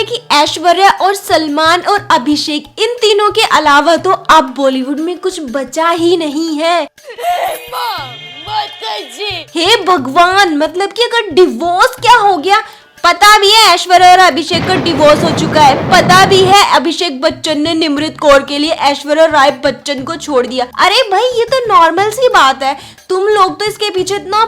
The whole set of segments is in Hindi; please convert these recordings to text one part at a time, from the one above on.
है कि ऐश्वर्या और सलमान और अभिषेक इन तीनों के अलावा तो अब बॉलीवुड में कुछ बचा ही नहीं है। हे भगवान, मतलब कि अगर डिवोर्स क्या हो गया। पता भी है ऐश्वर्या और अभिषेक का डिवोर्स हो चुका है। पता भी है अभिषेक बच्चन ने निमृत कौर के लिए ऐश्वर्या राय बच्चन को छोड़ दिया। अरे भाई ये तो नॉर्मल सी बात है। तुम लोग तो इसके पीछे इतना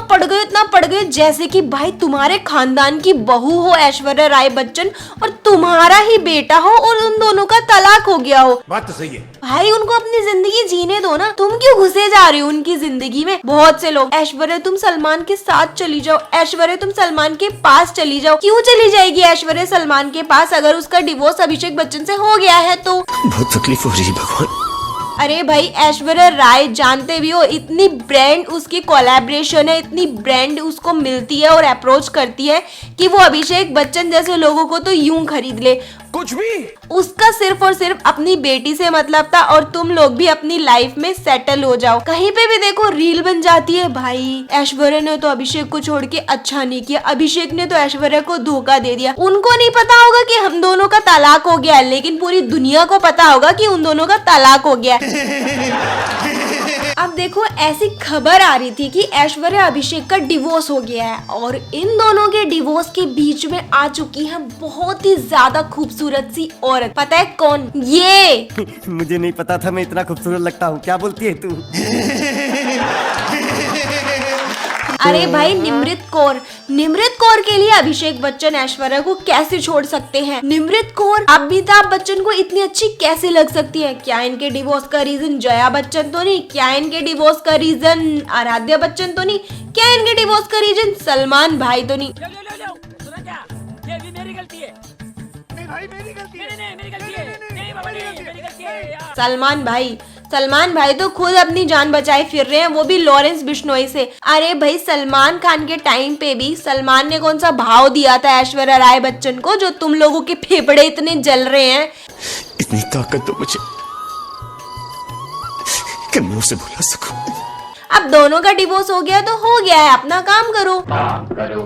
पड़ गए जैसे कि भाई तुम्हारे खानदान की बहू हो ऐश्वर्या राय बच्चन और तुम्हारा ही बेटा हो और उन दोनों का तलाक हो गया हो। बात तो सही है भाई, उनको अपनी जिंदगी जीने दो ना। तुम क्यों घुसे जा रहे हो उनकी जिंदगी में। बहुत से लोग ऐश्वर्या तुम सलमान के साथ चली जाओ, ऐश्वर्या तुम सलमान के पास चली जाओ। क्यों चली जाएगी ऐश्वर्या सलमान के पास अगर उसका डिवोर्स अभिषेक बच्चन से हो गया है तो। बहुत तकलीफ हो रही है भगवान। अरे भाई ऐश्वर्या राय जानते भी हो इतनी ब्रांड उसकी कोलैबोरेशन है, इतनी ब्रांड उसको मिलती है और अप्रोच करती है कि वो अभिषेक बच्चन जैसे लोगों को तो यूं खरीद ले। कुछ भी उसका सिर्फ और सिर्फ अपनी बेटी से मतलब था और तुम लोग भी अपनी लाइफ में सेटल हो जाओ। कहीं पे भी देखो रील बन जाती है। भाई ऐश्वर्या ने तो अभिषेक को छोड़ के अच्छा नहीं किया, अभिषेक ने तो ऐश्वर्या को धोखा दे दिया। उनको नहीं पता होगा कि हम दोनों का तलाक हो गया है, लेकिन पूरी दुनिया को पता होगा कि उन दोनों का तलाक हो गया है। अब देखो ऐसी खबर आ रही थी कि ऐश्वर्या अभिषेक का डिवोर्स हो गया है और इन दोनों के डिवोर्स के बीच में आ चुकी है बहुत ही ज्यादा खूबसूरत सी औरत। पता है कौन? ये मुझे नहीं पता था मैं इतना खूबसूरत लगता हूँ। क्या बोलती है तू? अरे भाई निमृत कौर के लिए अभिषेक बच्चन ऐश्वर्या को कैसे छोड़ सकते हैं। निमृत कौर अमिताभ बच्चन को इतनी अच्छी कैसे लग सकती है। क्या इनके डिवोर्स का रीजन जया बच्चन तो नहीं? क्या इनके डिवोर्स का रीजन आराध्या बच्चन तो नहीं? क्या इनके डिवोर्स का रीजन सलमान भाई तो नहीं? ये भी मेरी गलती है। नहीं भाई मेरी गलती है। नहीं मेरी गलती है। नहीं बाबा मेरी गलती है। सलमान भाई तो खुद अपनी जान बचाए फिर रहे हैं, वो भी लॉरेंस बिश्नोई से। अरे भाई सलमान खान के टाइम पे भी सलमान ने कौन सा भाव दिया था ऐश्वर्या राय बच्चन को जो तुम लोगों के फेफड़े इतने जल रहे हैं। इतनी ताकत तो मुझे कि मैं उसे भुला सकूं। अब दोनों का डिवोर्स हो गया तो हो गया है, अपना काम करो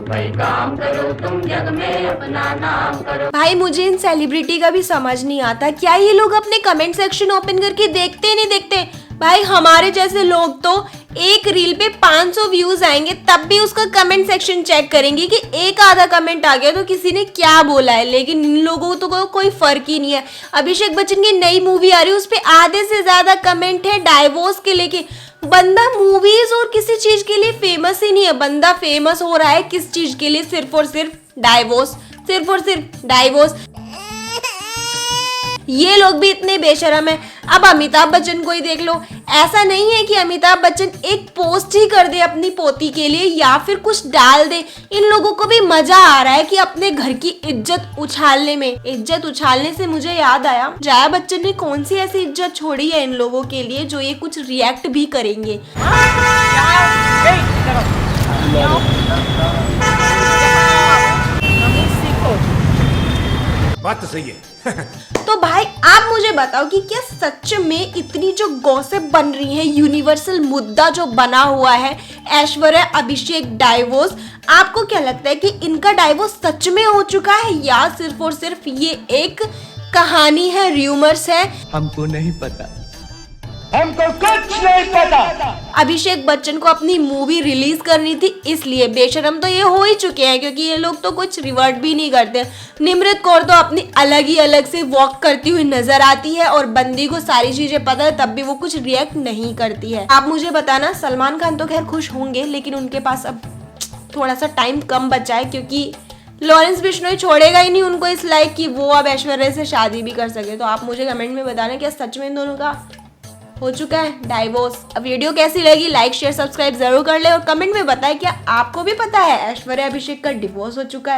भाई काम करो तुम जग में अपना नाम करो। भाई मुझे इन सेलिब्रिटी का भी समझ नहीं आता, क्या ये लोग अपने कमेंट सेक्शन ओपन करके देखते नहीं देखते। भाई हमारे जैसे लोग तो एक रील पे 500 व्यूज आएंगे तब भी उसका कमेंट सेक्शन चेक करेंगे कि एक आधा कमेंट आ गया तो किसी ने क्या बोला है, लेकिन इन लोगों तो कोई फर्क ही नहीं है। अभिषेक बच्चन की नई मूवी आ रही है, उस पे आधे से ज्यादा कमेंट है डाइवोर्स के लेके। बंदा मूवीज और किसी चीज के लिए फेमस ही नहीं है। बंदा फेमस हो रहा है किस चीज के लिए? सिर्फ और सिर्फ डाइवोर्स, सिर्फ और सिर्फ डाइवोर्स। ये लोग भी इतने बेशरम है। अब अमिताभ बच्चन को ही देख लो, ऐसा नहीं है कि अमिताभ बच्चन एक पोस्ट ही कर दे अपनी पोती के लिए या फिर कुछ डाल दे। इन लोगों को भी मजा आ रहा है कि अपने घर की इज्जत उछालने में। इज्जत उछालने से मुझे याद आया, जया बच्चन ने कौन सी ऐसी इज्जत छोड़ी है इन लोगों के लिए जो ये कुछ रिएक्ट भी करेंगे। बात तो सही है। तो भाई आप मुझे बताओ कि क्या सच में इतनी जो गॉसिप बन रही है, यूनिवर्सल मुद्दा जो बना हुआ है ऐश्वर्या अभिषेक डाइवोर्स, आपको क्या लगता है कि इनका डाइवोर्स सच में हो चुका है या सिर्फ और सिर्फ ये एक कहानी है, र्यूमर्स है? हमको नहीं पता। हमको कुछ नहीं पता। अभिषेक बच्चन को अपनी मूवी रिलीज करनी थी इसलिए बेशरम तो ये हो ही चुके हैं क्योंकि ये लोग तो कुछ रिवर्ट भी नहीं करते। निमृत कौर तो अपनी अलग से वॉक करती हुई नजर आती है और बंदी को सारी चीजें पता है तब भी वो कुछ रिएक्ट नहीं करती है। आप मुझे बताना, सलमान खान तो खैर खुश होंगे लेकिन उनके पास अब थोड़ा सा टाइम कम बचा है क्योंकि लॉरेंस बिश्नोई छोड़ेगा ही नहीं उनको इस लायक कि वो अब ऐश्वर्या से शादी भी कर सके। तो आप मुझे कमेंट में बताना क्या सच में इन दोनों का हो चुका है डाइवोर्स। अब वीडियो कैसी लगी, लाइक शेयर सब्सक्राइब जरूर कर ले और कमेंट में बताएं क्या आपको भी पता है ऐश्वर्या अभिषेक का डिवोर्स हो चुका है।